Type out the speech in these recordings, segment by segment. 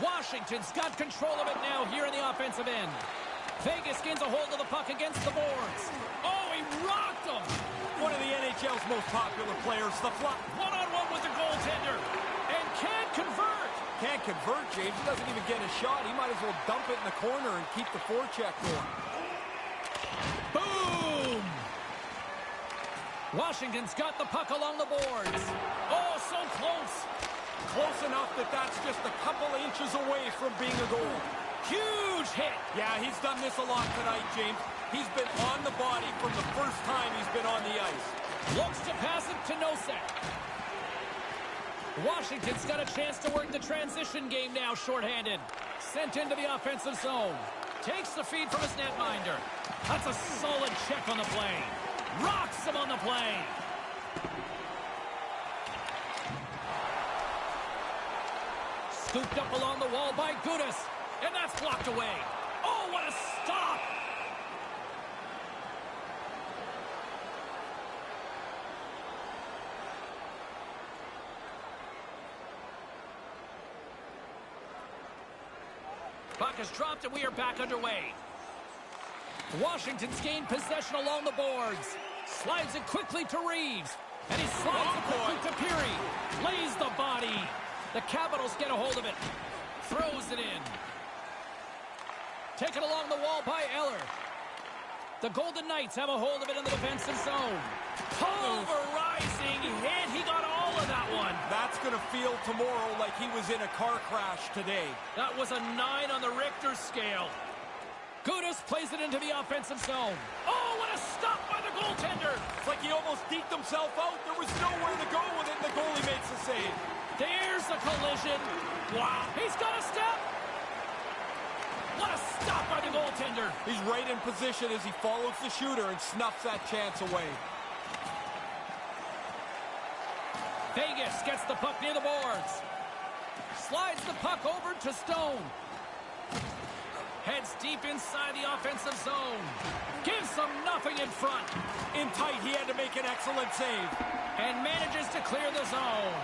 Washington's got control of it now here in the offensive end. Vegas gains a hold of the puck against the boards. Oh, he rocked him. One of the NHL's most popular players, the flop. One-on-one with the goaltender. And can't convert. Can't convert, James. He doesn't even get a shot. He might as well dump it in the corner and keep the forecheck going. Boom! Washington's got the puck along the boards. Oh, so close. Close enough that that's just a couple inches away from being a goal. Huge hit. Yeah, he's done this a lot tonight, James. He's been on the body from the first time he's been on the ice. Looks to pass it to Nosek. Washington's got a chance to work the transition game now, shorthanded. Sent into the offensive zone. Takes the feed from his netminder. That's a solid check on the play. Rocks him on the play. Scooped up along the wall by Gudis. And that's blocked away. Oh, what a stop! Puck is dropped and we are back underway. Washington's gained possession along the boards. Slides it quickly to Reeves. And he slides it quickly to Peary. Lays the body. The Capitals get a hold of it. Throws it in. Taken along the wall by Eller. The Golden Knights have a hold of it in the defensive zone. Pulverizing hit. He got all of that one. That's going to feel tomorrow like he was in a car crash today. That was a 9 on the Richter scale. Gudis plays it into the offensive zone. Oh, what a stop by the goaltender. It's like he almost deked himself out. There was nowhere to go with it, and the goalie makes the save. There's the collision. Wow, he's got a step. What a stop by the goaltender. He's right in position as he follows the shooter and snuffs that chance away. Vegas gets the puck near the boards. Slides the puck over to Stone. Heads deep inside the offensive zone. Gives them nothing in front. In tight, he had to make an excellent save. And manages to clear the zone.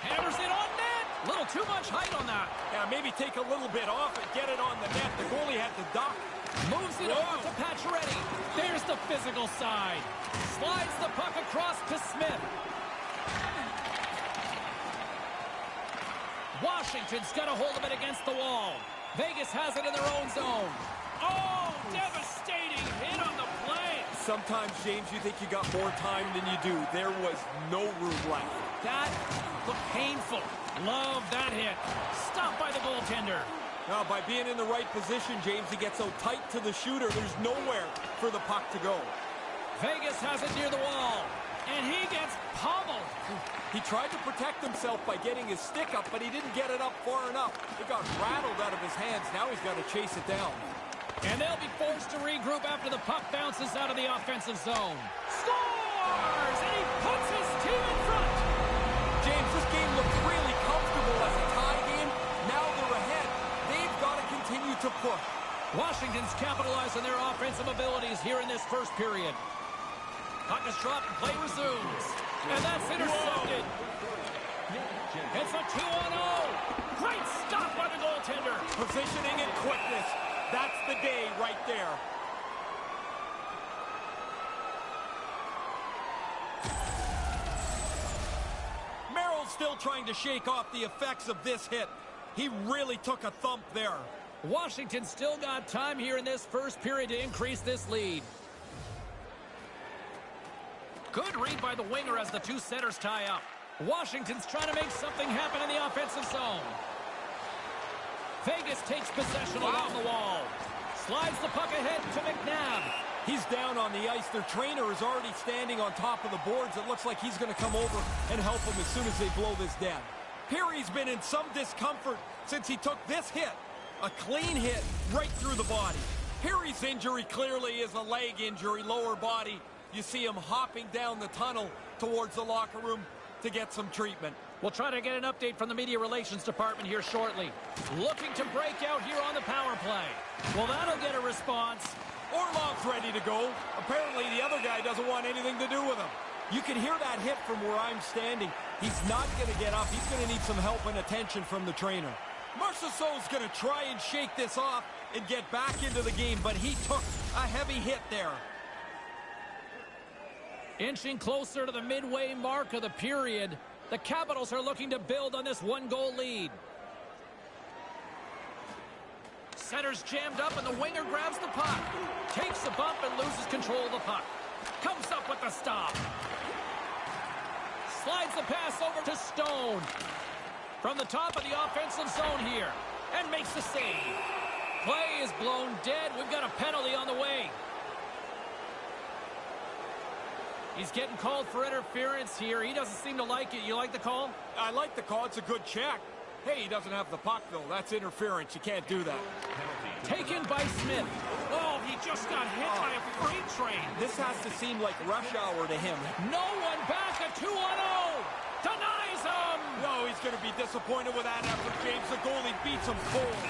Hammers it on net. A little too much height on that. Yeah, maybe take a little bit off and get it on the net. The goalie had to duck. Moves it over to Pacioretty. There's the physical side. Slides the puck across to Smith. Washington's got a hold of it against the wall. Vegas has it in their own zone. Oh, devastating hit on the play. Sometimes, James, you think you got more time than you do. There was no room left. That looked painful. Love that hit. Stopped by the goaltender. Now, by being in the right position, James, he gets so tight to the shooter, there's nowhere for the puck to go. Vegas has it near the wall. And he gets pummeled. He tried to protect himself by getting his stick up, but he didn't get it up far enough. It got rattled out of his hands. Now he's got to chase it down. And they'll be forced to regroup after the puck bounces out of the offensive zone. Scores! And he puts his team in front. James, this game looked really comfortable as a tie game. Now they're ahead. They've got to continue to push. Washington's capitalized on their offensive abilities here in this first period. Puck is dropped and play resumes. And that's intercepted. It's a 2-on-0. Great stop by the goaltender. Positioning and quickness. That's the day right there. Merrill's still trying to shake off the effects of this hit. He really took a thump there. Washington still got time here in this first period to increase this lead. Good read by the winger as the two centers tie up. Washington's trying to make something happen in the offensive zone. Vegas takes possession along the wall. Slides the puck ahead to McNabb. He's down on the ice. Their trainer is already standing on top of the boards. It looks like he's going to come over and help them as soon as they blow this dead. Peary's been in some discomfort since he took this hit. A clean hit right through the body. Peary's injury clearly is a leg injury, lower body. You see him hopping down the tunnel towards the locker room to get some treatment. We'll try to get an update from the media relations department here shortly. Looking to break out here on the power play. Well, that'll get a response. Orlov's ready to go. Apparently, the other guy doesn't want anything to do with him. You can hear that hit from where I'm standing. He's not going to get up. He's going to need some help and attention from the trainer. Marchessault's going to try and shake this off and get back into the game, but he took a heavy hit there. Inching closer to the midway mark of the period, the Capitals are looking to build on this one-goal lead. Center's jammed up and the winger grabs the puck. Takes the bump and loses control of the puck. Comes up with the stop. Slides the pass over to Stone. From the top of the offensive zone here. And makes the save. Play is blown dead. We've got a penalty on the way. He's getting called for interference here. He doesn't seem to like it. You like the call? I like the call. It's a good check. Hey, he doesn't have the puck, though. That's interference. You can't do that. Taken by Smith. Oh, he just got hit by a freight train. This has to seem like rush hour to him. No one back, a 2-on-0. Denies him. No, he's going to be disappointed with that effort, James. The goalie beats him cold.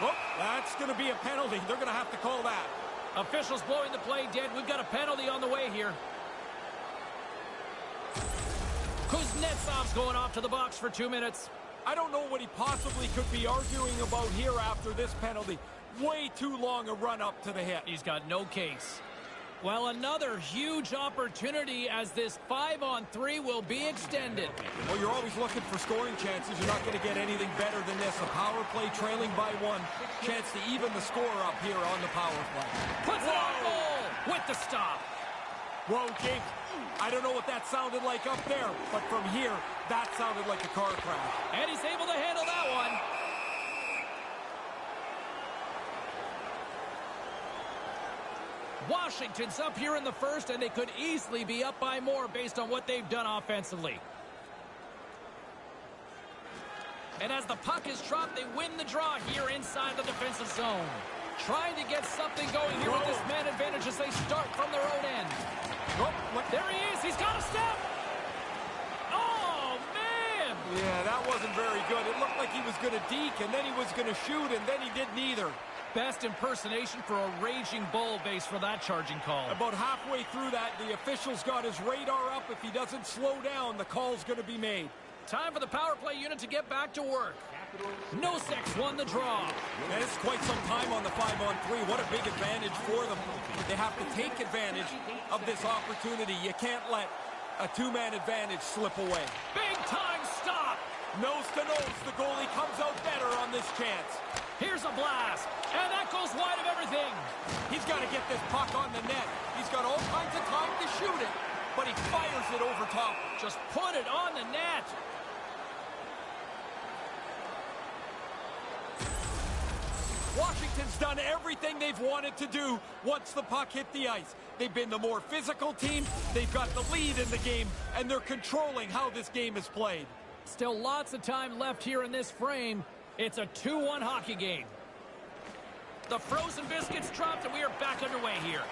Oh, that's going to be a penalty. They're going to have to call that. Officials blowing the play dead. We've got a penalty on the way here. Kuznetsov's going off to the box for 2 minutes. I don't know what he possibly could be arguing about here after this penalty. Way too long a run up to the hit. He's got no case. Well, another huge opportunity as this 5-on-3 will be extended. Well, you're always looking for scoring chances. You're not going to get anything better than this. A power play trailing by 1. Chance to even the score up here on the power play. Puts it on goal with the stop. Whoa, James. I don't know what that sounded like up there, but from here, that sounded like a car crash. And he's able to handle that one. Washington's up here in the first, and they could easily be up by more based on what they've done offensively. And as the puck is dropped, they win the draw here inside the defensive zone. Trying to get something going here with this man advantage as they start from their own end. Oh, there he is. He's got a step. Oh, man. Yeah, that wasn't very good. It looked like he was going to deke, and then he was going to shoot, and then he did neither. Best impersonation for a raging bull base for that charging call. About halfway through that, the official's got his radar up. If he doesn't slow down, the call's going to be made. Time for the power play unit to get back to work. Nosek won the draw. And it's quite some time on the 5-on-3. What a big advantage for them. They have to take advantage of this opportunity. You can't let a 2-man advantage slip away. Big time stop. Nose to nose, the goalie comes out better on this chance. Here's a blast, and that goes wide of everything. He's got to get this puck on the net. He's got all kinds of time to shoot it, but he fires it over top. Just put it on the net. Washington's done everything they've wanted to do once the puck hit the ice. They've been the more physical team. They've got the lead in the game, and they're controlling how this game is played. Still lots of time left here in this frame. It's a 2-1 hockey game. The frozen biscuits dropped, and we are back underway here.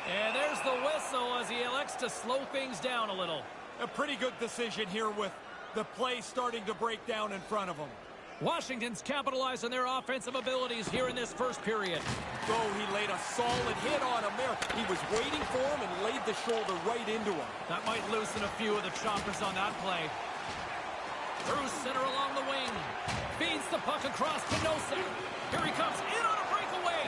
And there's the whistle as he elects to slow things down a little. A pretty good decision here with the play starting to break down in front of them. Washington's capitalized on their offensive abilities here in this first period. Oh, he laid a solid hit on him there. He was waiting for him and laid the shoulder right into him. That might loosen a few of the choppers on that play. Through center along the wing. Feeds the puck across to Nosek. Here he comes in on a breakaway.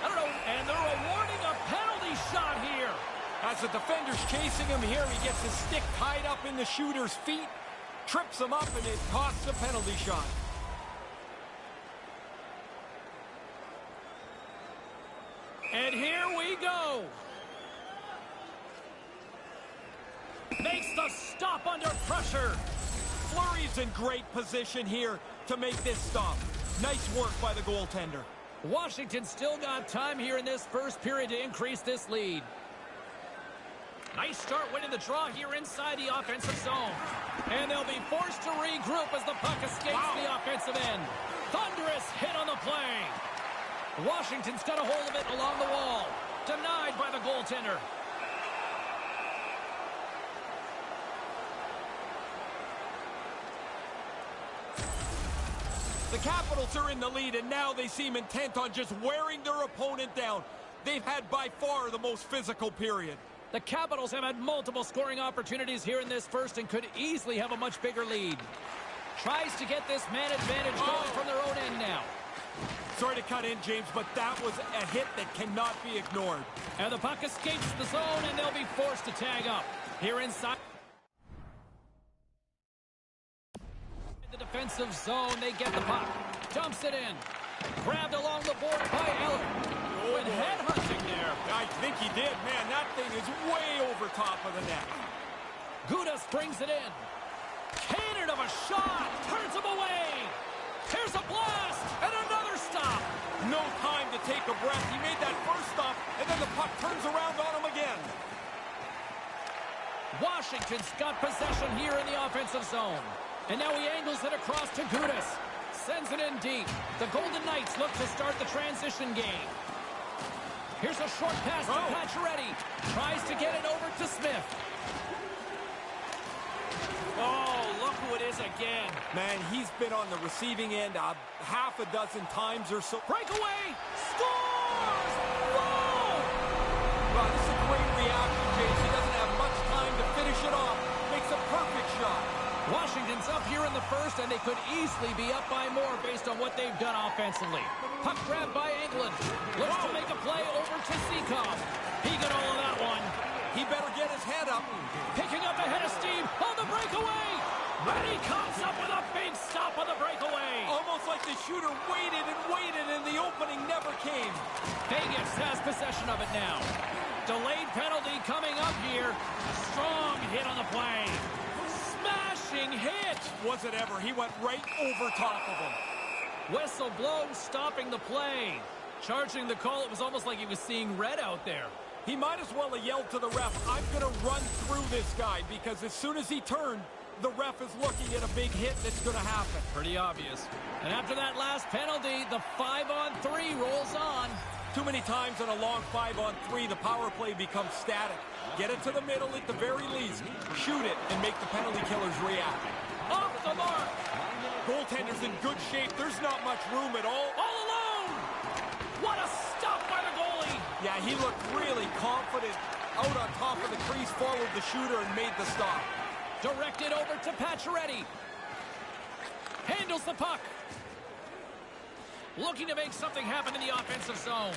I don't know, and they're awarding a penalty shot here. As the defender's chasing him here, he gets his stick tied up in the shooter's feet, trips him up, and it costs a penalty shot. And here we go. Makes the stop under pressure. Fleury's in great position here to make this stop. Nice work by the goaltender. Washington still got time here in this first period to increase this lead. Nice start winning the draw here inside the offensive zone. And they'll be forced to regroup as the puck escapes the offensive end. Thunderous hit on the play. Washington's got a hold of it along the wall. Denied by the goaltender. The Capitals are in the lead, and now they seem intent on just wearing their opponent down. They've had by far the most physical period. The Capitals have had multiple scoring opportunities here in this first and could easily have a much bigger lead. Tries to get this man advantage going from their own end now. Sorry to cut in, James, but that was a hit that cannot be ignored. And the puck escapes the zone, and they'll be forced to tag up. Here inside the defensive zone, they get the puck. Dumps it in. Grabbed along the board by Eller. With head hunting there. I think he did. Man, that thing is way over top of the net. Gudas brings it in. Cannon of a shot. Turns him away. Here's a blast. And another stop. No time to take a breath. He made that first stop, and then the puck turns around on him again. Washington's got possession here in the offensive zone. And now he angles it across to Gudas. Sends it in deep. The Golden Knights look to start the transition game. Here's a short pass to Pacioretty. Tries to get it over to Smith. Oh, look who it is again. Man, he's been on the receiving end half a dozen times or so. Breakaway! Scores! Whoa! Well, this is a great reaction, James. He doesn't have much time to finish it off. Makes a perfect shot. Washington's up here in the first, and they could easily be up by more based on what they've done offensively. Puck grabbed by England. Looks to make a play over to Seacom. He got all of that one. He better get his head up. Picking up ahead of steam on the breakaway. And he comes up with a big stop on the breakaway. Almost like the shooter waited and the opening never came. Vegas has possession of it now. Delayed penalty coming up here. Strong hit on the play. Smashing hit. Was it ever? He went right over top of him. Whistle blown, stopping the play. Charging the call, it was almost like he was seeing red out there. He might as well have yelled to the ref, I'm going to run through this guy, because as soon as he turned, the ref is looking at a big hit that's going to happen. Pretty obvious. And after that last penalty, the 5-on-3 rolls on. Too many times on a long 5-on-3, the power play becomes static. Get it to the middle at the very least. Shoot it and make the penalty killers react. Off the mark. Goaltender's in good shape. There's not much room at all. All alone. What a stop by the goalie. Yeah, he looked really confident. Out on top of the crease, followed the shooter and made the stop. Directed over to Pacioretty. Handles the puck. Looking to make something happen in the offensive zone.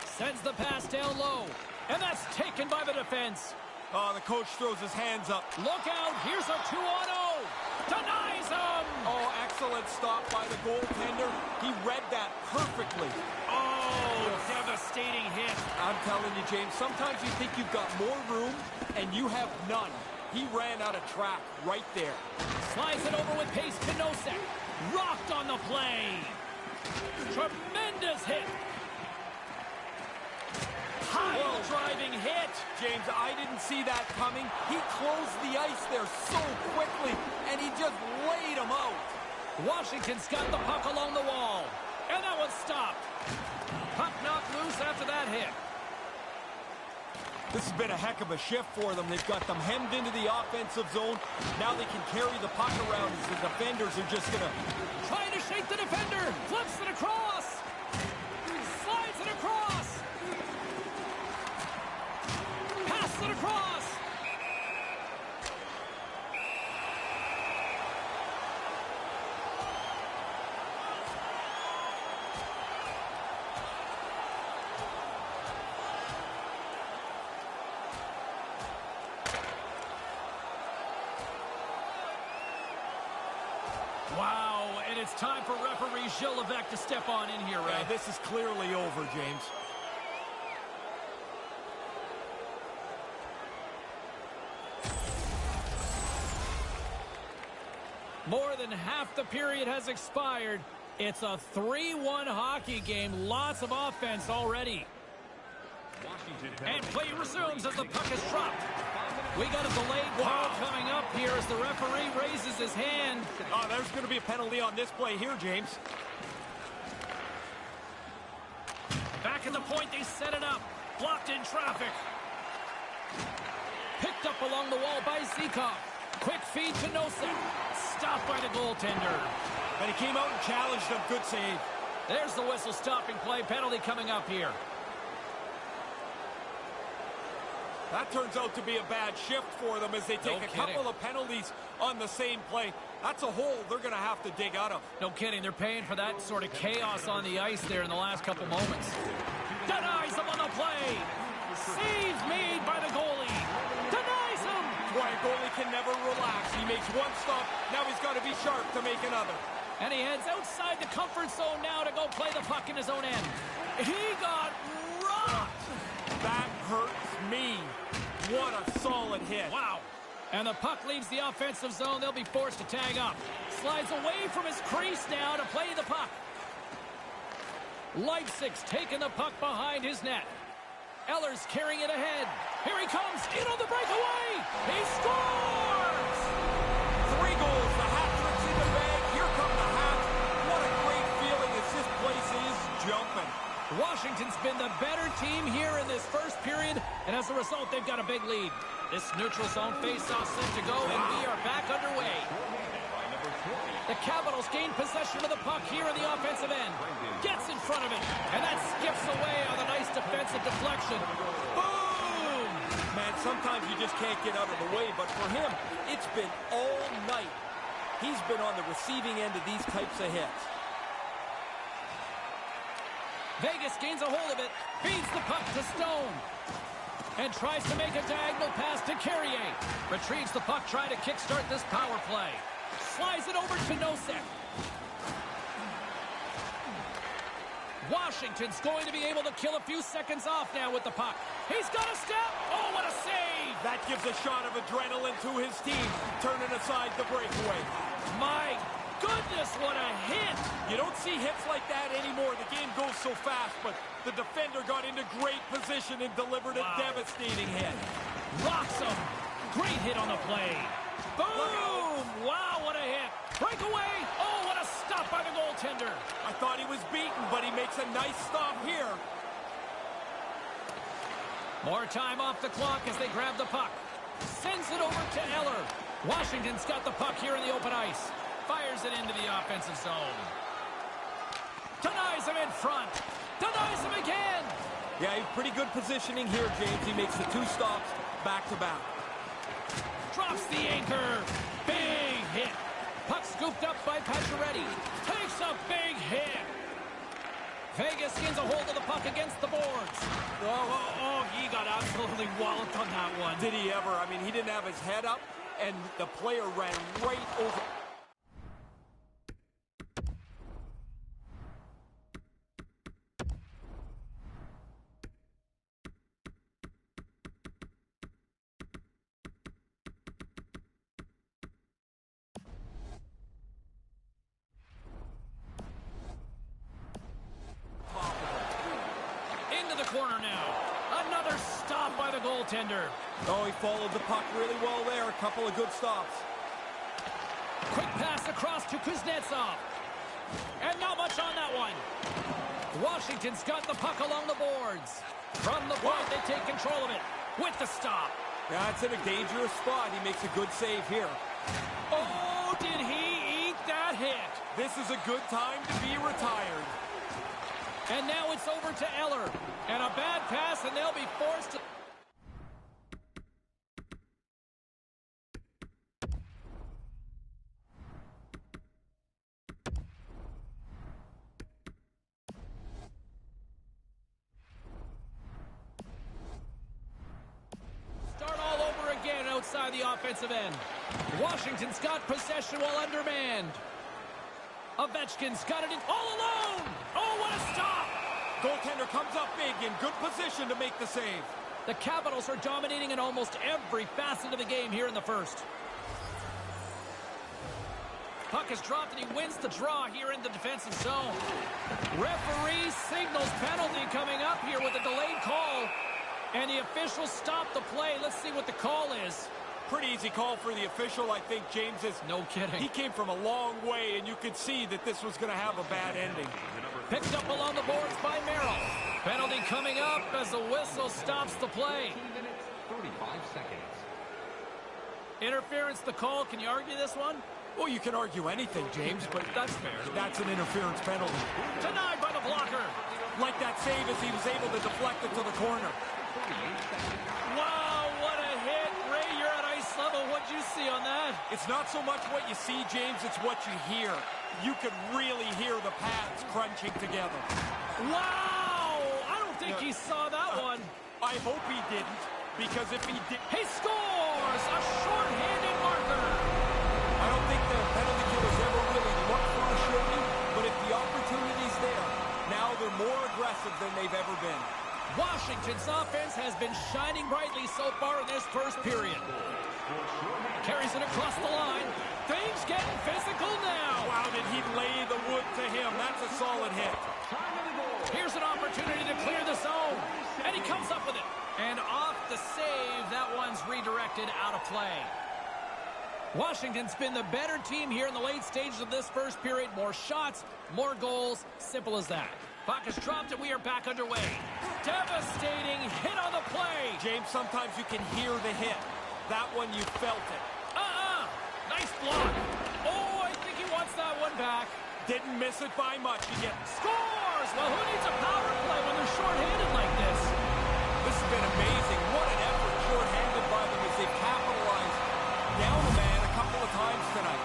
Sends the pass down low. And that's taken by the defense. Oh, the coach throws his hands up. Look out. Here's a 2-on-0. Denies him. Oh, excellent stop by the goaltender. He read that perfectly. Oh, devastating hit. I'm telling you, James, sometimes you think you've got more room, and you have none. He ran out of track right there. Slides it over with pace to Nosek. Rocked on the play. Tremendous hit. High driving hit. James, I didn't see that coming. He closed the ice there so quickly, and he just laid him out. Washington's got the puck along the wall. And that one's stopped. Puck knocked loose after that hit. This has been a heck of a shift for them. They've got them hemmed into the offensive zone. Now they can carry the puck around as the defenders are just going to... Trying to shake the defender. Flips it across. Slides it across. Pass it across. Wow, and it's time for referee Gilles Levesque to step on in here, right? Yeah, this is clearly over, James. More than half the period has expired. It's a 3-1 hockey game. Lots of offense already. And play resumes as the puck is dropped. We got a delayed call coming up here as the referee raises his hand. Oh, there's going to be a penalty on this play here, James. Back at the point, they set it up. Blocked in traffic. Picked up along the wall by Zikov. Quick feed to Nosek. Stopped by the goaltender. And he came out and challenged him. Good save. There's the whistle stopping play. Penalty coming up here. That turns out to be a bad shift for them as they take a couple of penalties on the same play. That's a hole they're going to have to dig out of. No kidding. They're paying for that sort of chaos on the ice there in the last couple moments. Denies him on the play. Save made by the goalie. Denies him. Boy, a goalie can never relax. He makes one stop. Now he's got to be sharp to make another. And he heads outside the comfort zone now to go play the puck in his own end. He got rocked. That hurts me. What a solid hit. Wow. And the puck leaves the offensive zone. They'll be forced to tag up. Slides away from his crease now to play the puck. Leipzig's taking the puck behind his net. Eller's carrying it ahead. Here he comes. In on the breakaway. He scores! 3 goals. The hat-trick's in the bag. Here come the Hats. What a great feeling as this place is jumping. Washington's been the better team here in this first period, and as a result, they've got a big lead. This neutral zone face-off set to go, and we are back underway. The Capitals gain possession of the puck here in the offensive end. Gets in front of it, and that skips away on a nice defensive deflection. Boom! Man, sometimes you just can't get out of the way, but for him, it's been all night. He's been on the receiving end of these types of hits. Vegas gains a hold of it, feeds the puck to Stone, and tries to make a diagonal pass to Carrier. Retrieves the puck, trying to kickstart this power play. Slides it over to Nosek. Washington's going to be able to kill a few seconds off now with the puck. He's got a step. Oh, what a save! That gives a shot of adrenaline to his team, turning aside the breakaway. My goodness, what a hit! You don't see hits like that anymore. The game goes so fast, but the defender got into great position and delivered a devastating hit. Rocks him. Great hit on the play. Boom! Wow, what a hit. Breakaway. Oh, what a stop by the goaltender. I thought he was beaten, but he makes a nice stop here. More time off the clock as they grab the puck. Sends it over to Eller. Washington's got the puck here in the open ice. Fires it into the offensive zone. Denies him in front. Denies him again. Yeah, he's pretty good positioning here, James. He makes the 2 stops back-to-back. Drops the anchor. Big hit. Puck scooped up by Pacioretty. Takes a big hit. Vegas gains a hold of the puck against the boards. Oh, he got absolutely walloped on that one. Did he ever? I mean, he didn't have his head up, and the player ran right over. Corner now. Another stop by the goaltender. Oh, he followed the puck really well there. A couple of good stops. Quick pass across to Kuznetsov. And not much on that one. Washington's got the puck along the boards. From the point, they take control of it with the stop. Yeah, it's in a dangerous spot. He makes a good save here. Oh, did he eat that hit? This is a good time to be retired. And now it's over to Eller. And a bad pass, and they'll be forced to... Start all over again outside the offensive end. Washington's got possession while undermanned. Ovechkin's got it in all alone. Oh, what a stop! Goaltender comes up big, in good position to make the save. The Capitals are dominating in almost every facet of the game here in the first. Puck is dropped, and he wins the draw here in the defensive zone. Referee signals penalty coming up here with a delayed call. And the officials stop the play. Let's see what the call is. Pretty easy call for the official, I think, James. Is no kidding. He came from a long way, and you could see that this was going to have a bad ending. Picked up along the boards by Merrill. Penalty coming up as the whistle stops the play. 35 seconds. Interference the call. Can you argue this one? Well, you can argue anything, James, but That's fair. that's an interference penalty. Denied by the blocker. Like that save as he was able to deflect it to the corner. Wow, you see on that? It's not so much what you see, James, it's what you hear. You can really hear the pads crunching together. Wow! I don't think he saw that one. I hope he didn't, because if he did... He scores! A short-handed marker! I don't think the penalty killers ever really looked for a shorty, but if the opportunity's there, now they're more aggressive than they've ever been. Washington's offense has been shining brightly so far in this first period. Carries it across the line. Things getting physical now. Wow, did he lay the wood to him? That's a solid hit. Here's an opportunity to clear the zone. And he comes up with it. And off the save, that one's redirected out of play. Washington's been the better team here in the late stages of this first period. More shots, more goals. Simple as that. Puck is dropped and we are back underway. Devastating hit on the play. James, sometimes you can hear the hit. That one, you felt it. Nice block. Oh, I think he wants that one back. Didn't miss it by much. You get... Scores! Well, who needs a power play when they're shorthanded like this? This has been amazing. What an effort shorthanded by them as they capitalized down a man a couple of times tonight.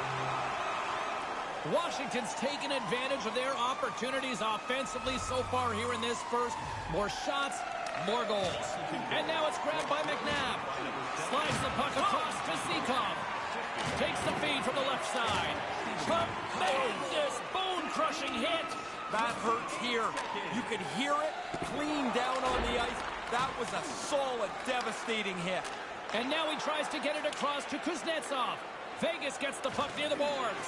Washington's taken advantage of their opportunities offensively so far here in this first. More shots, more goals. And now it's grabbed by McNabb. Slides the puck across to Seacom. Takes the feed from the left side. Tremendous bone-crushing hit. That hurts here. You can hear it clean down on the ice. That was a solid, devastating hit. And now he tries to get it across to Kuznetsov. Vegas gets the puck near the boards.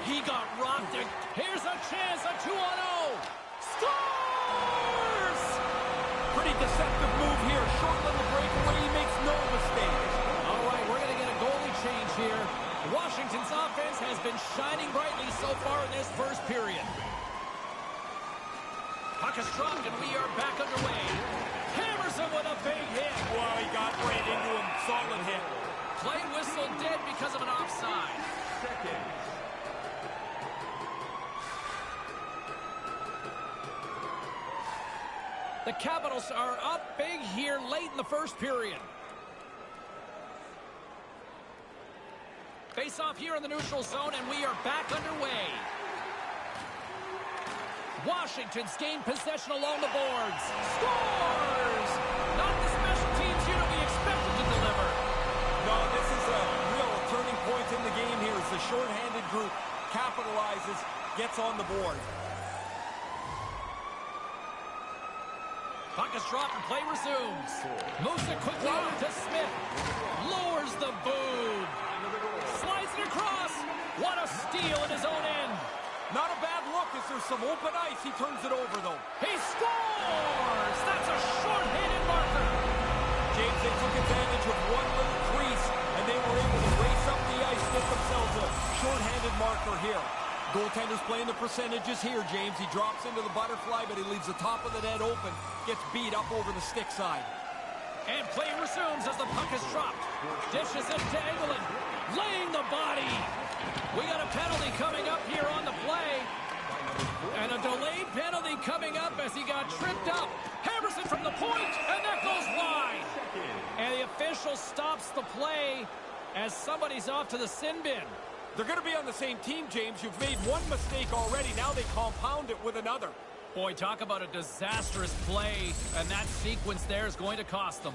He got rocked. Here's a chance, a 2-on-0. Scores! Pretty deceptive move here. Shortland the breakaway. He makes no mistake. All right, we're going to get a goalie change here. Washington's offense has been shining brightly so far in this first period. Puck is dropped and we are back underway. Hammerson with a big hit. Well, he got right into him. Solid hit. Play whistle dead because of an offside. The Capitals are up big here late in the first period. Face off here in the neutral zone, and we are back underway. Washington's gained possession along the boards. Scores! Not the special teams unit we expected to deliver. No, this is a real turning point in the game here as the shorthanded group capitalizes, gets on the board. Puck is dropped and play resumes. Moves it quickly over to Smith. Lowers the boob. Slides it across. What a steal in his own end. Not a bad look as there's some open ice. He turns it over, though. He scores! That's a short-handed marker. James, they took advantage of one little crease, and they were able to race up the ice, get themselves a short-handed marker here. Goaltender's playing the percentages here, James. He drops into the butterfly, but he leaves the top of the net open. Gets beat up over the stick side. And play resumes as the puck is dropped. Dishes it to Engelland. Laying the body. We got a penalty coming up here on the play. And a delayed penalty coming up as he got tripped up. Hammerson from the point, and that goes wide. And the official stops the play as somebody's off to the sin bin. They're going to be on the same team, James. You've made one mistake already. Now they compound it with another. Boy, talk about a disastrous play, and that sequence there is going to cost them.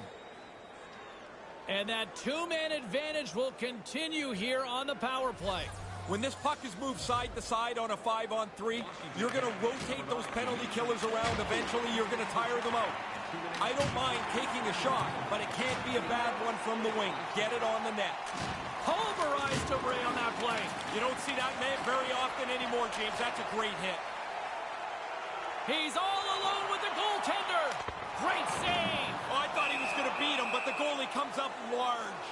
And that two-man advantage will continue here on the power play. When this puck is moved side to side on a 5-on-3, you're going to rotate those penalty killers around. Eventually, you're going to tire them out. I don't mind taking a shot, but it can't be a bad one from the wing. Get it on the net. Pulverized to Ray on that play. You don't see that man very often anymore, James. That's a great hit. He's all alone with the goaltender. Great save. Oh, I thought he was going to beat him, but the goalie comes up large.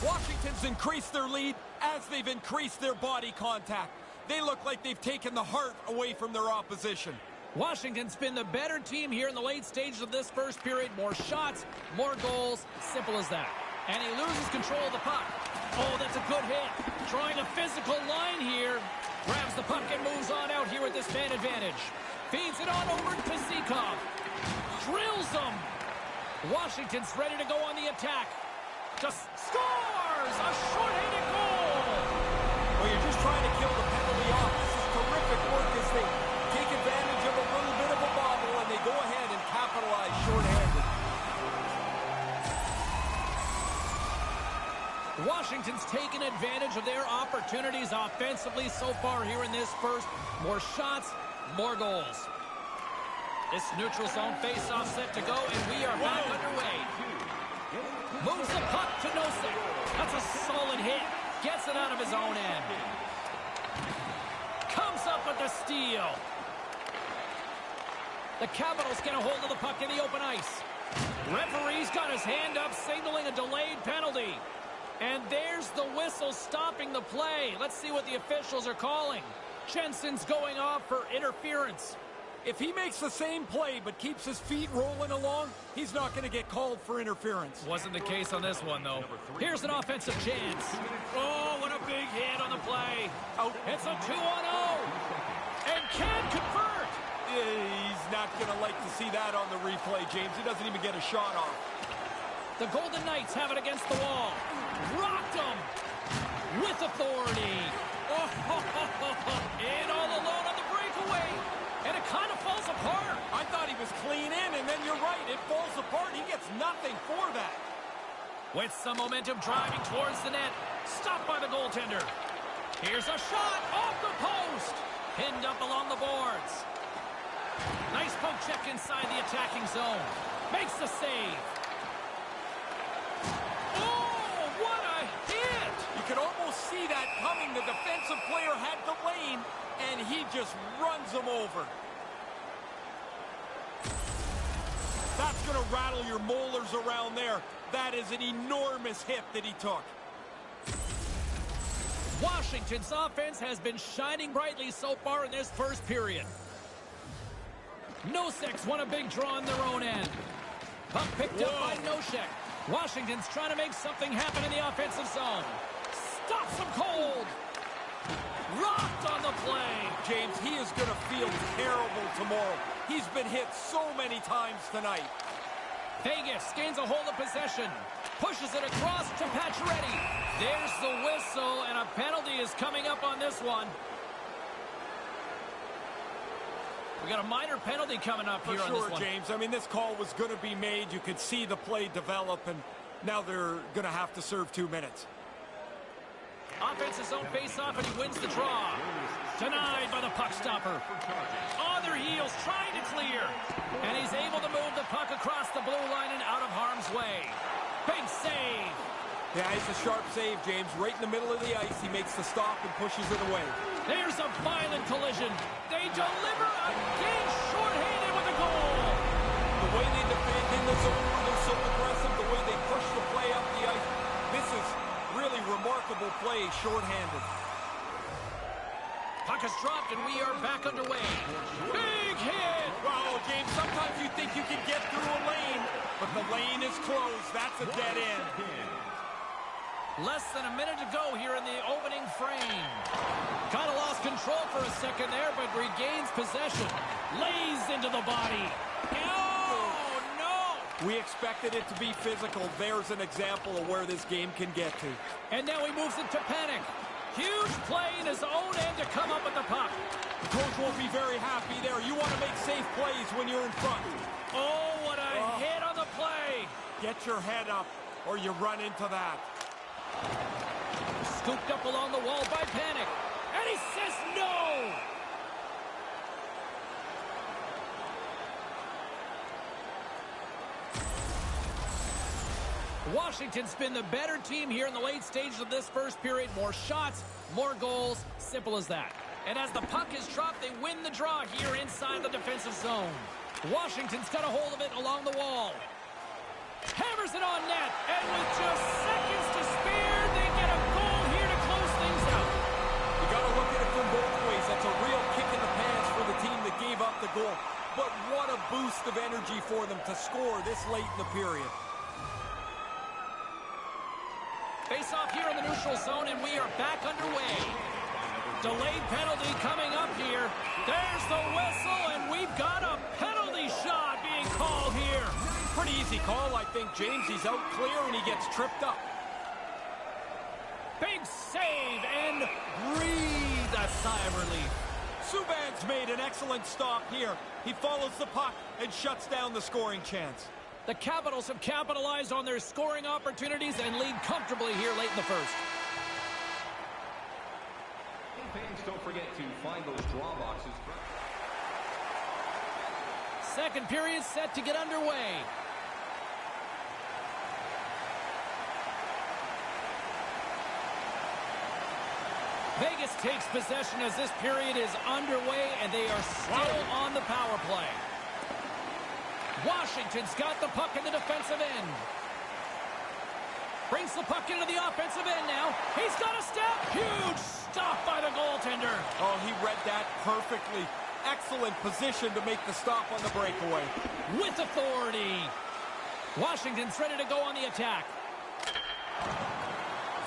Washington's increased their lead as they've increased their body contact. They look like they've taken the heart away from their opposition. Washington's been the better team here in the late stages of this first period. More shots, more goals. Simple as that. And he loses control of the puck. Oh, that's a good hit. Trying a physical line here. Grabs the puck and moves on out here with this man advantage. Feeds it on over to Seacom. Drills them. Washington's ready to go on the attack. Just scores! A short-handed goal! Well, you're just trying to kill the penalty off. This is terrific work as they take advantage of a little bit of a bobble, and they go ahead and capitalize short-handed. Washington's taken advantage of their opportunities offensively so far here in this first. More shots, more goals. This neutral zone face-off set to go, and we are back underway. Moves the puck to Nosek. That's a solid hit. Gets it out of his own end. Comes up with the steal. The Capitals get a hold of the puck in the open ice. Referee's got his hand up, signaling a delayed penalty. And there's the whistle stopping the play. Let's see what the officials are calling. Jensen's going off for interference. If he makes the same play but keeps his feet rolling along, he's not going to get called for interference. Wasn't the case on this one, though. Here's an offensive chance. Oh, what a big hit on the play. Out. It's a 2-on-0. And can convert. He's not going to like to see that on the replay, James. He doesn't even get a shot off. The Golden Knights have it against the wall. Rocked him with authority. Oh, in all alone on the breakaway. And it kind of falls apart. I thought he was clean in, and then you're right. It falls apart. He gets nothing for that. With some momentum driving towards the net. Stopped by the goaltender. Here's a shot off the post. Pinned up along the boards. Nice poke check inside the attacking zone. Makes the save. Oh, what a hit! You could almost see that coming. The defensive player had the lane, and he just runs him over. That's going to rattle your molars around there. That is an enormous hit that he took. Washington's offense has been shining brightly so far in this first period. Nosek's won a big draw on their own end. Puck picked up by Nosek. Washington's trying to make something happen in the offensive zone. Stops him cold. Rocked on the play. James, he is going to feel terrible tomorrow. He's been hit so many times tonight. Vegas gains a hold of possession. Pushes it across to Pacioretty. There's the whistle, and a penalty is coming up on this one. We got a minor penalty coming up here on this one. For sure, James. I mean, this call was going to be made. You could see the play develop, and now they're going to have to serve 2 minutes. Offensive zone face-off, and he wins the draw. Denied by the puck stopper. On their heels, trying to clear. And he's able to move the puck across the blue line and out of harm's way. Big save. Yeah, it's a sharp save, James. Right in the middle of the ice, he makes the stop and pushes it away. There's a violent collision. They deliver again, shorthanded with a goal. The way they defend in the zone where they're so aggressive, the way they push the play up the ice, this is really remarkable play, shorthanded. Puck is dropped, and we are back underway. Big hit! Wow, James, sometimes you think you can get through a lane, but the lane is closed. That's a dead end. Less than a minute to go here in the opening frame. Kind of lost control for a second there, but regains possession. Lays into the body. Oh, no! We expected it to be physical. There's an example of where this game can get to. And now he moves it to Panic. Huge play in his own end to come up with the puck. The coach won't be very happy there. You want to make safe plays when you're in front. Oh, what a hit on the play. Get your head up, or you run into that. Scooped up along the wall by Panic. And he says no! Washington's been the better team here in the late stages of this first period. More shots, more goals. Simple as that. And as the puck is dropped, they win the draw here inside the defensive zone. Washington's got a hold of it along the wall. Hammers it on net. And with just seconds to spare, they get a goal here to close things out. You got to look at it from both ways. That's a real kick in the pants for the team that gave up the goal. But what a boost of energy for them to score this late in the period. Face off here in the neutral zone, and we are back underway. Delayed penalty coming up here. There's the whistle, and we've got a penalty shot being call here. Pretty easy call, I think, James. He's out clear and he gets tripped up. Big save and breathe a sigh of relief. Subban's made an excellent stop here. He follows the puck and shuts down the scoring chance. The Capitals have capitalized on their scoring opportunities and lead comfortably here late in the first. Fans, don't forget to find those draw boxes. Second period set to get underway. Vegas takes possession as this period is underway, and they are still on the power play. Washington's got the puck in the defensive end. Brings the puck into the offensive end now. He's got a step. Huge stop by the goaltender. Oh, he read that perfectly. Excellent position to make the stop on the breakaway. With authority. Washington's ready to go on the attack.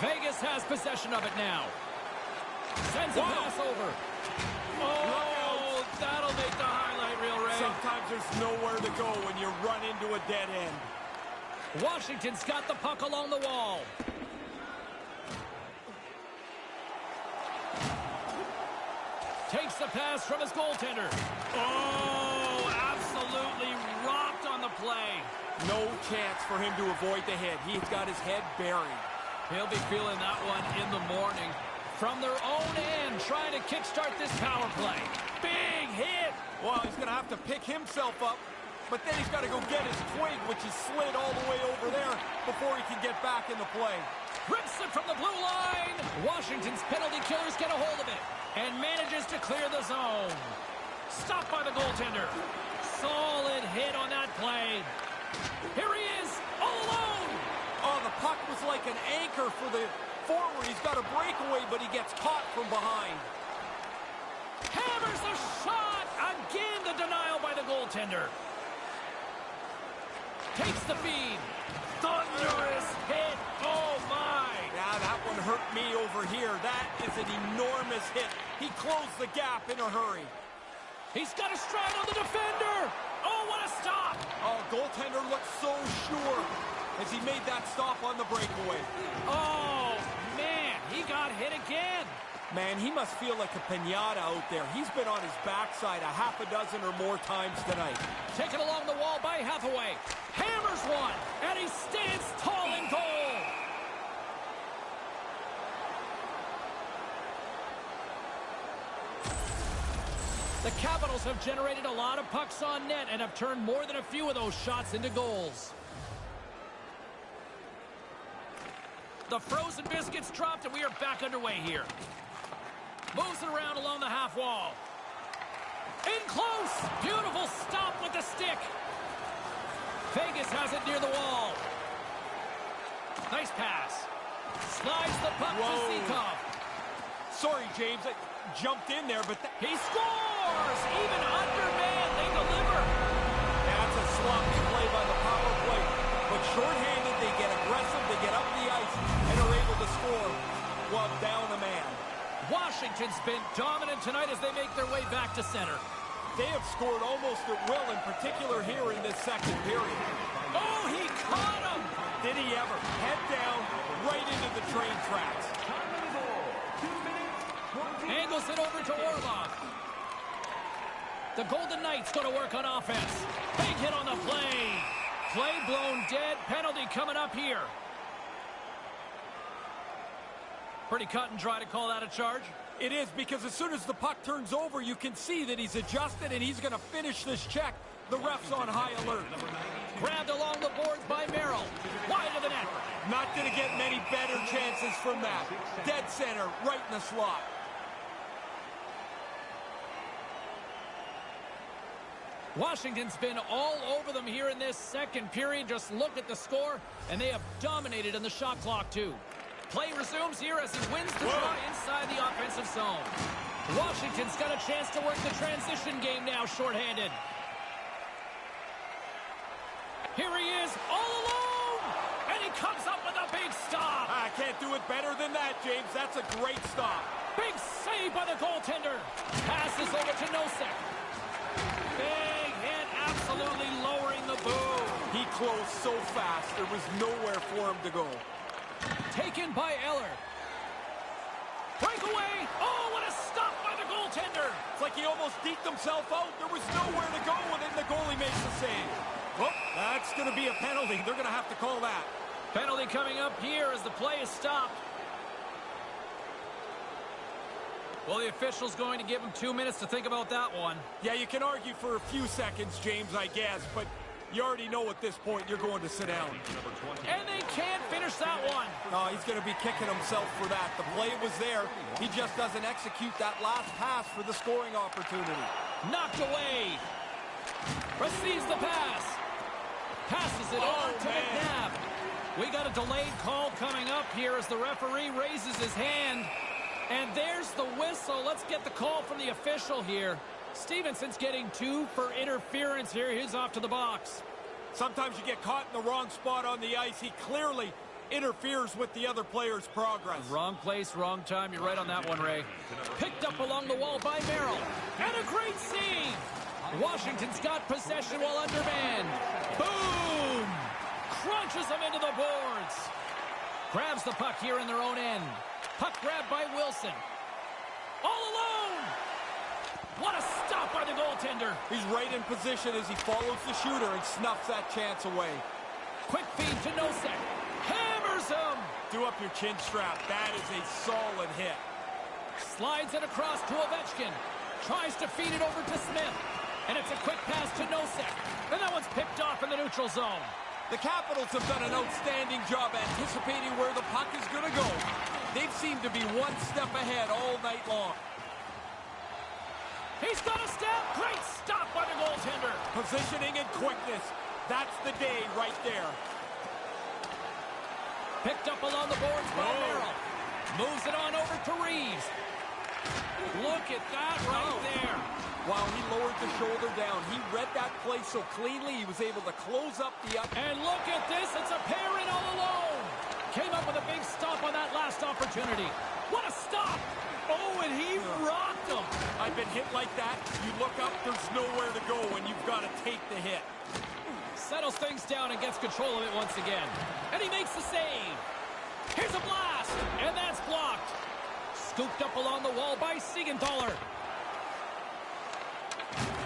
Vegas has possession of it now. Sends a pass over. Oh, that'll make the highlight reel, Ray. Sometimes there's nowhere to go when you run into a dead end. Washington's got the puck along the wall. Takes the pass from his goaltender. Oh, absolutely rocked on the play. No chance for him to avoid the hit. He's got his head buried. He'll be feeling that one in the morning. From their own end, trying to kickstart this power play. Big hit. Well, he's going to have to pick himself up, but then he's got to go get his twig, which is slid all the way over there before he can get back in the play. Rips it from the blue line. Washington's penalty killers get a hold of it and manages to clear the zone. Stopped by the goaltender. Solid hit on that play. Here he is, all alone. Oh, the puck was like an anchor for the forward. He's got a breakaway, but he gets caught from behind. Hammers a shot. Again, the denial by the goaltender. Takes the feed. Thunderous hit. Oh, my. Yeah, that one hurt me over here. That is an enormous hit. He closed the gap in a hurry. He's got a stride on the defender. Oh, what a stop. Oh, goaltender looked so sure as he made that stop on the breakaway. Oh, man, he got hit again. Man, he must feel like a piñata out there. He's been on his backside a half a dozen or more times tonight. Taken along the wall by Hathaway. Hammers one, and he stands tall in goal. The Capitals have generated a lot of pucks on net and have turned more than a few of those shots into goals. The frozen biscuits dropped, and we are back underway here. Moves it around along the half wall. In close. Beautiful stop with the stick. Vegas has it near the wall. Nice pass. Slides the puck to Zikov. Sorry, James. I jumped in there, but... He scores! Even undermanned, they deliver. That's a sloppy play by the power play. But shorthanded, they get aggressive, they get up the ice, and are able to score while down a man. Washington's been dominant tonight as they make their way back to center. They have scored almost at will, in particular here in this second period. Oh, he caught him! Did he ever? Head down, right into the train tracks. Angles it over to Orlov. The Golden Knights go to work on offense. Big hit on the play. Play blown dead. Penalty coming up here. Pretty cut and dry to call that a charge. It is, because as soon as the puck turns over, you can see that he's adjusted and he's going to finish this check. The ref's on high alert. Grabbed along the boards by Merrill. Wide of the net. Not going to get many better chances from that. Dead center, right in the slot. Washington's been all over them here in this second period. Just look at the score, and they have dominated in the shot clock, too. Play resumes here as he wins the draw inside the offensive zone. Washington's got a chance to work the transition game now, shorthanded. Here he is, all alone, and he comes up with a big stop. I can't do it better than that, James. That's a great stop. Big save by the goaltender. Passes over to Nosek. Big hit, absolutely lowering Boom! He closed so fast, there was nowhere for him to go. Taken by Eller. Breakaway! Oh, what a stop by the goaltender! It's like he almost deked himself out. There was nowhere to go, and then the goalie makes the save. Oh, that's going to be a penalty. They're going to have to call that. Penalty coming up here as the play is stopped. Well, the official's going to give him 2 minutes to think about that one. Yeah, you can argue for a few seconds, James, I guess, but you already know at this point you're going to sit down. And they can't finish that one. No, he's going to be kicking himself for that. The play was there. He just doesn't execute that last pass for the scoring opportunity. Knocked away. Receives the pass. Passes it over to McNabb. We got a delayed call coming up here as the referee raises his hand. And there's the whistle. Let's get the call from the official here. Stevenson's getting 2 for interference here. He's off to the box. Sometimes you get caught in the wrong spot on the ice. He clearly interferes with the other player's progress. Wrong place, wrong time. You're right on that one, Ray. Picked up along the wall by Merrill. And a great save. Washington's got possession while undermanned. Boom! Crunches them into the boards. Grabs the puck here in their own end. Puck grabbed by Wilson. All alone! What a stop by the goaltender. He's right in position as he follows the shooter and snuffs that chance away. Quick feed to Nosek. Hammers him. Do up your chin strap. That is a solid hit. Slides it across to Ovechkin. Tries to feed it over to Smith. And it's a quick pass to Nosek. And that one's picked off in the neutral zone. The Capitals have done an outstanding job anticipating where the puck is going to go. They've seemed to be one step ahead all night long. He's got a step. Great stop by the goaltender. Positioning and quickness. That's the day right there. Picked up along the boards by Merrill. Moves it on over to Reeves. Look at that right there. Wow, he lowered the shoulder down. He read that play so cleanly, he was able to close up the up. And look at this. It's a pair in all alone. Came up with a big stop on that last opportunity. What a stop. Oh, and he rocked him. I've been hit like that. You look up, there's nowhere to go, and you've got to take the hit. Settles things down and gets control of it once again. And he makes the save. Here's a blast. And that's blocked. Scooped up along the wall by Siegenthaler.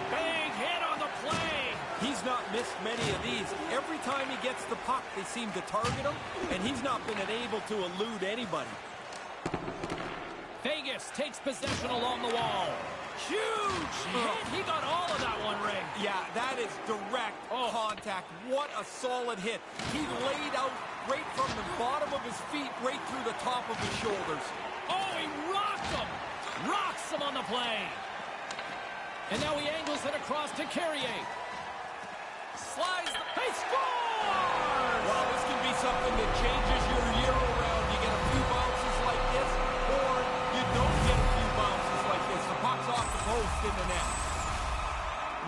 Big hit on the play. He's not missed many of these. Every time he gets the puck, they seem to target him, and he's not been able to elude anybody. Vegas takes possession along the wall. Huge hit. He got all of that one, Ray. Yeah, that is direct contact. What a solid hit. He laid out right from the bottom of his feet right through the top of his shoulders. Oh, he rocked him. Rocks him on the play. And now he angles it across to Carrier. Slides. He scores! Well, this can be something that changes your year around. You get a few bounces like this, or you don't get a few bounces like this. The puck's off the post in the net.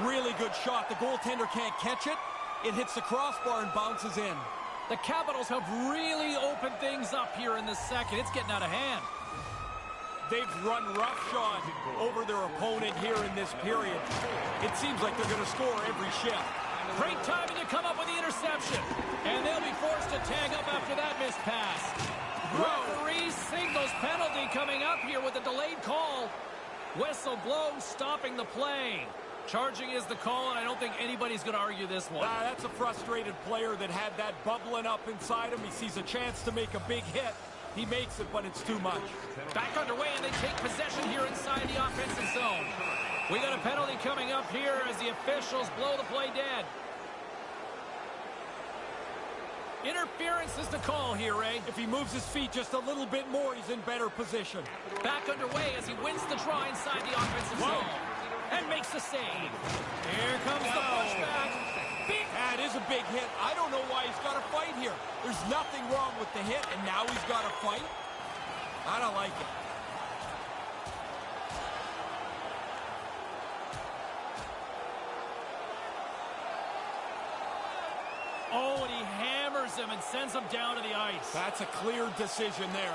Really good shot. The goaltender can't catch it. It hits the crossbar and bounces in. The Capitals have really opened things up here in the second. It's getting out of hand. They've run roughshod over their opponent here in this period. It seems like they're going to score every shift. Great timing to come up with the interception. And they'll be forced to tag up after that missed pass. Referee signals penalty coming up here with a delayed call. Whistle blows, stopping the play. Charging is the call, and I don't think anybody's going to argue this one. That's a frustrated player that had that bubbling up inside him. He sees a chance to make a big hit. He makes it, but it's too much. Back underway, and they take possession here inside the offensive zone. We got a penalty coming up here as the officials blow the play dead. Interference is the call here, Ray. If he moves his feet just a little bit more, he's in better position. Back underway as he wins the draw inside the offensive zone. And makes the save. Here comes the pushback. That is a big hit. I don't know why he's got to fight here. There's nothing wrong with the hit, and now he's got to fight. I don't like it. Oh, and he hammers him and sends him down to the ice. That's a clear decision there.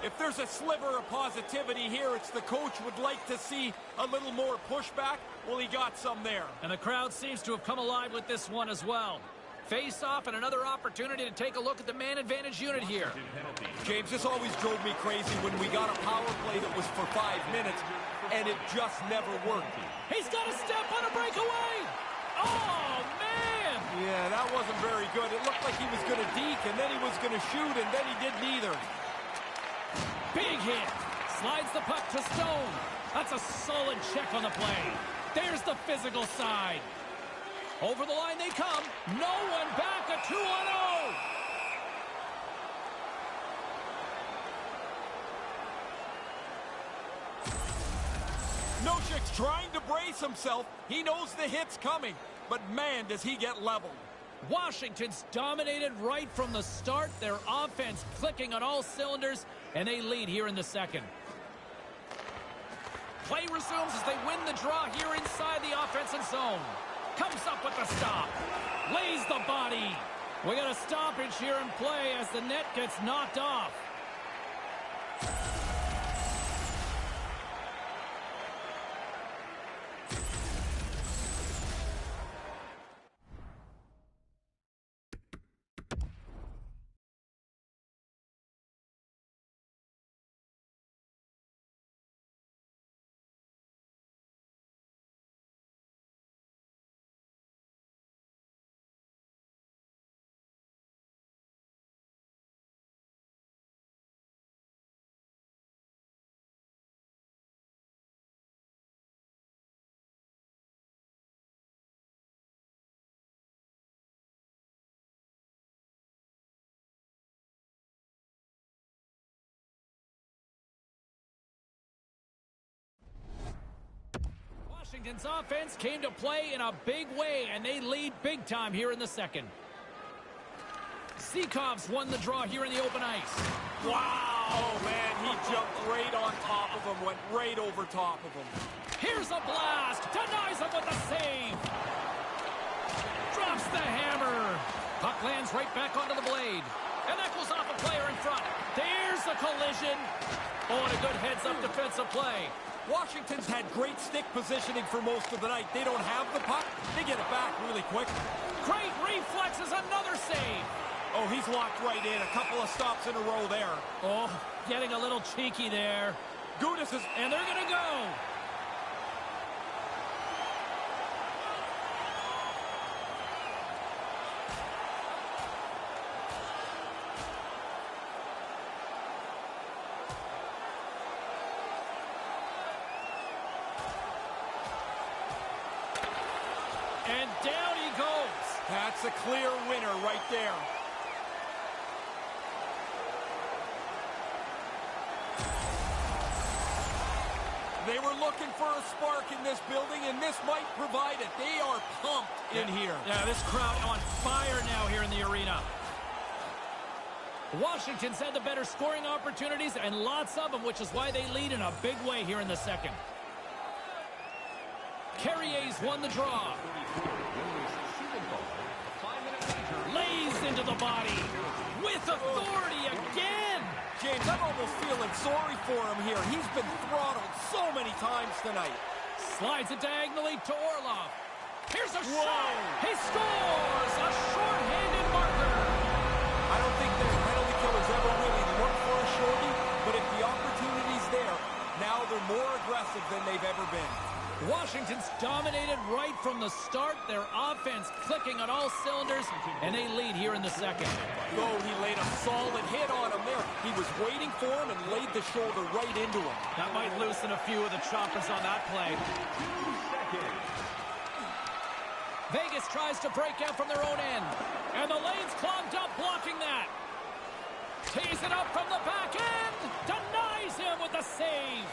If there's a sliver of positivity here, it's the coach would like to see a little more pushback. Well, he got some there. And the crowd seems to have come alive with this one as well. Face off and another opportunity to take a look at the man advantage unit here. James, this always drove me crazy when we got a power play that was for 5 minutes, and it just never worked. He's got a step on a breakaway. Oh, man. Yeah, that wasn't very good. It looked like he was going to deke, and then he was going to shoot, and then he did neither. Big hit. Slides the puck to Stone. That's a solid check on the play. There's the physical side. Over the line they come. No one back. A 2-on-0. Noshik's trying to brace himself. He knows the hit's coming, but man, does he get leveled. Washington's dominated right from the start. Their offense clicking on all cylinders, and they lead here in the second. Play resumes as they win the draw here inside the offensive zone. Comes up with the stop. Lays the body. We got a stoppage here in play as the net gets knocked off. Washington's offense came to play in a big way, and they lead big time here in the second. Seakov's won the draw here in the open ice. Wow! Oh, man, he jumped right on top of him, went right over top of him. Here's a blast. Denies him with a save. Drops the hammer. Puck lands right back onto the blade. And that goes off a player in front. There's a collision. Oh, and a good heads-up defensive play. Washington's had great stick positioning for most of the night. They don't have the puck. They get it back really quick. Great reflexes, another save. Oh, he's locked right in. A couple of stops in a row there. Oh, getting a little cheeky there. Gudas is... And they're going to go. And down he goes. That's a clear winner right there. They were looking for a spark in this building, and this might provide it. They are pumped in here. Yeah, this crowd on fire now here in the arena. Washington's had the better scoring opportunities, and lots of them, which is why they lead in a big way here in the second. Carrier's won the draw. Lays into the body. With authority again. James, I'm almost feeling sorry for him here. He's been throttled so many times tonight. Slides it diagonally to Orlov. Here's a Whoa. shot. He scores. A short-handed marker. I don't think their penalty killers ever really look for a shorty, but if the opportunity's there, now they're more aggressive than they've ever been. Washington's dominated right from the start. Their offense clicking on all cylinders, and they lead here in the second. Oh, he laid a solid hit on him there. He was waiting for him and laid the shoulder right into him. That might loosen a few of the choppers on that play. Vegas tries to break out from their own end, and the lane's clogged up blocking that. Tees it up from the back end. Denies him with a save.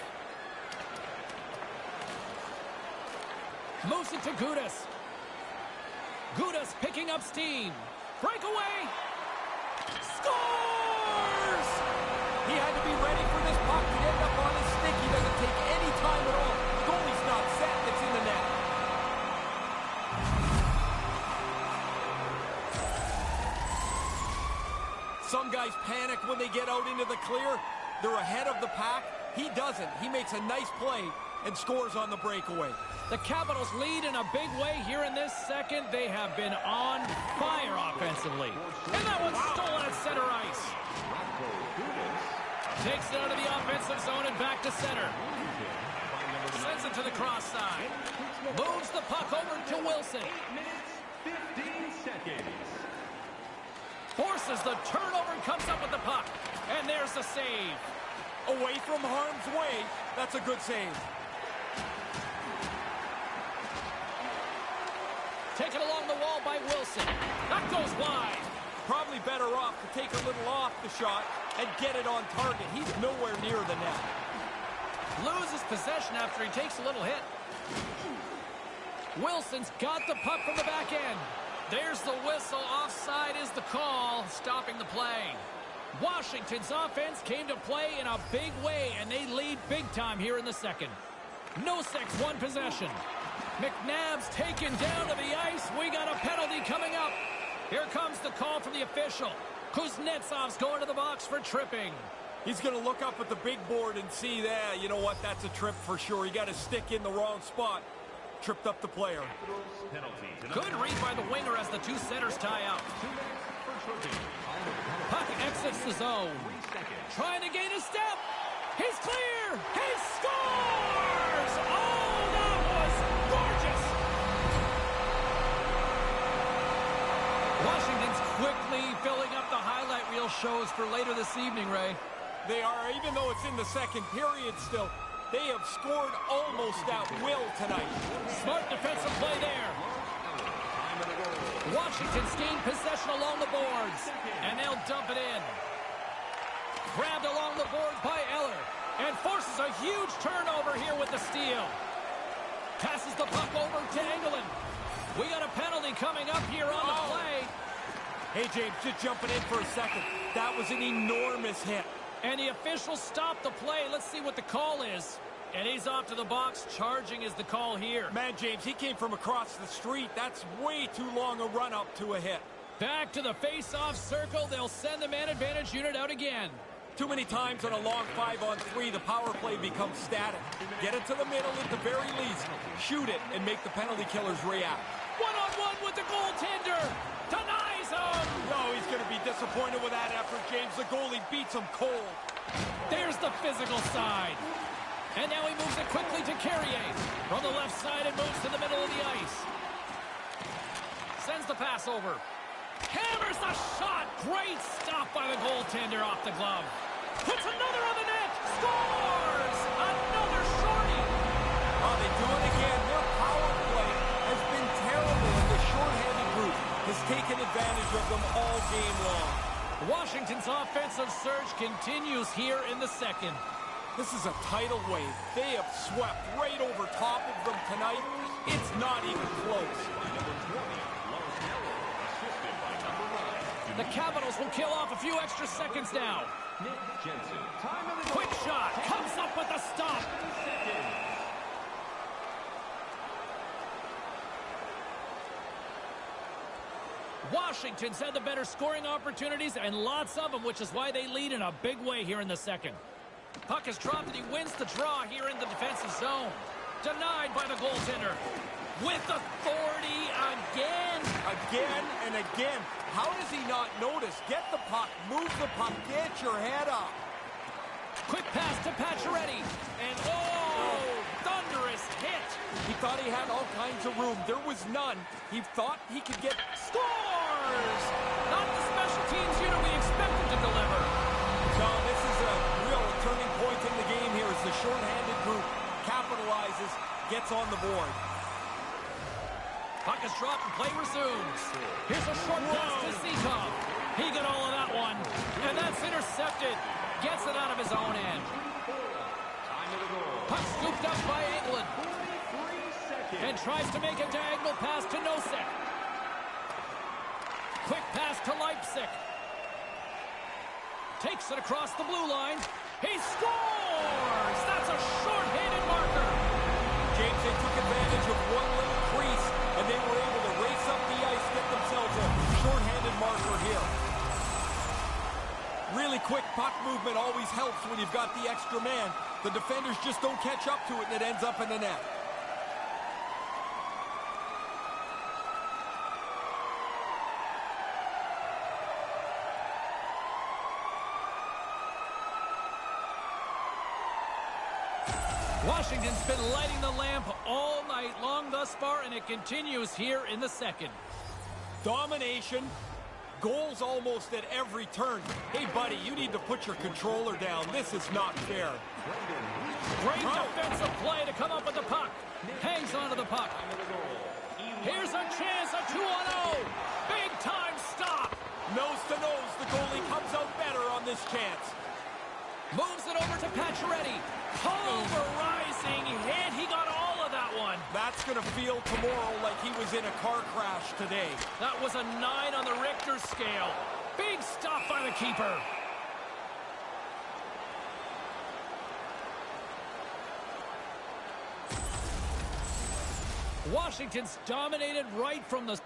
Moves it to Gudas. Gudas picking up steam. Breakaway. Scores! He had to be ready for this puck to end up on his stick. He doesn't take any time at all. The goalie's not set. That's in the net. Some guys panic when they get out into the clear. they're ahead of the pack. He doesn't. He makes a nice play and scores on the breakaway. The Capitals lead in a big way here in this second. They have been on fire offensively. And that one's stolen at center ice. Takes it out of the offensive zone and back to center. Sends it to the cross side. Moves the puck over to Wilson. 8 minutes, 15 seconds. Forces the turnover and comes up with the puck. And there's the save. Away from harm's way. That's a good save. Taken along the wall by Wilson. That goes wide. Probably better off to take a little off the shot and get it on target. He's nowhere near the net. Loses possession after he takes a little hit. Wilson's got the puck from the back end. There's the whistle. Offside is the call, stopping the play. Washington's offense came to play in a big way, and they lead big time here in the second. Nosek's won possession. McNabb's taken down to the ice. We got a penalty coming up. Here comes the call from the official. Kuznetsov's going to the box for tripping. He's going to look up at the big board and see that, you know what, that's a trip for sure. He got his stick in the wrong spot. Tripped up the player. Good read by the winger as the two centers tie up. Puck exits the zone. Trying to gain a step. He's clear. He scores! Oh, that was gorgeous! Washington's quickly filling up the highlight reel shows for later this evening, Ray. They are, even though it's in the second period still, they have scored almost at will tonight. Smart defensive play there. Washington's gained possession along the boards, and they'll dump it in. Grabbed along the boards by Eller, and forces a huge turnover here with the steal. Passes the puck over to Engelland. We got a penalty coming up here on the play. Hey, James, just jumping in for a second. That was an enormous hit. And the officials stopped the play. Let's see what the call is. And he's off to the box. Charging is the call here. Man, James, he came from across the street. That's way too long a run-up to a hit. Back to the face-off circle. They'll send the man advantage unit out again. Too many times on a long 5-on-3, the power play becomes static. Get it to the middle at the very least. Shoot it and make the penalty killers react. One-on-one with the goaltender. Denies him. Oh, he's going to be disappointed with that effort, James. The goalie beats him cold. There's the physical side. And now he moves it quickly to Carrier. From the left side and moves to the middle of the ice. Sends the pass over. Hammers the shot. Great stop by the goaltender off the glove. Puts another on the net. Scores! Another shorty. Oh, they do it again. Their power play has been terrible, and the shorthanded group has taken advantage of them all game long. Washington's offensive surge continues here in the second. This is a tidal wave. They have swept right over top of them tonight. It's not even close. The Capitals will kill off a few extra seconds now. Quick shot. Comes up with a stop. Washington's had the better scoring opportunities and lots of them, which is why they lead in a big way here in the second. Puck is dropped and he wins the draw here in the defensive zone. Denied by the goaltender. With authority again. Again and again. How does he not notice? Get the puck, move the puck, get your head up. Quick pass to Pacioretty. And oh, thunderous hit. He thought he had all kinds of room. There was none. He thought he could get... Scores! Not the special teams unit we expected to deliver. John, this is a real turning point in the game here as the shorthanded group capitalizes, gets on the board. Puck is dropped and play resumes. Here's a short pass to Seekov. He got all of that one. And that's intercepted. Gets it out of his own end. Puck scooped up by Engelland. And tries to make a diagonal pass to Nosek. Quick pass to Leipzig. Takes it across the blue line. He scores! That's a short-handed marker. James, they took advantage of one little crease, and they were able to race up the ice, get themselves a short-handed marker here. Really quick puck movement. movement always helps when you've got the extra man. The defenders just don't catch up to it, and it ends up in the net. Washington's been lighting the lamp all night long thus far, and it continues here in the second. Domination. Goals almost at every turn. Hey, buddy, you need to put your controller down. This is not fair. Great defensive play to come up with the puck. Hangs onto the puck. Here's a chance, a 2-on-0. Big-time stop. Nose to nose, the goalie comes out better on this chance. Moves it over to Pacioretty. Pulverizing hit. He got all of that one. That's going to feel tomorrow like he was in a car crash today. That was a 9 on the Richter scale. Big stop by the keeper. Washington's dominated right from the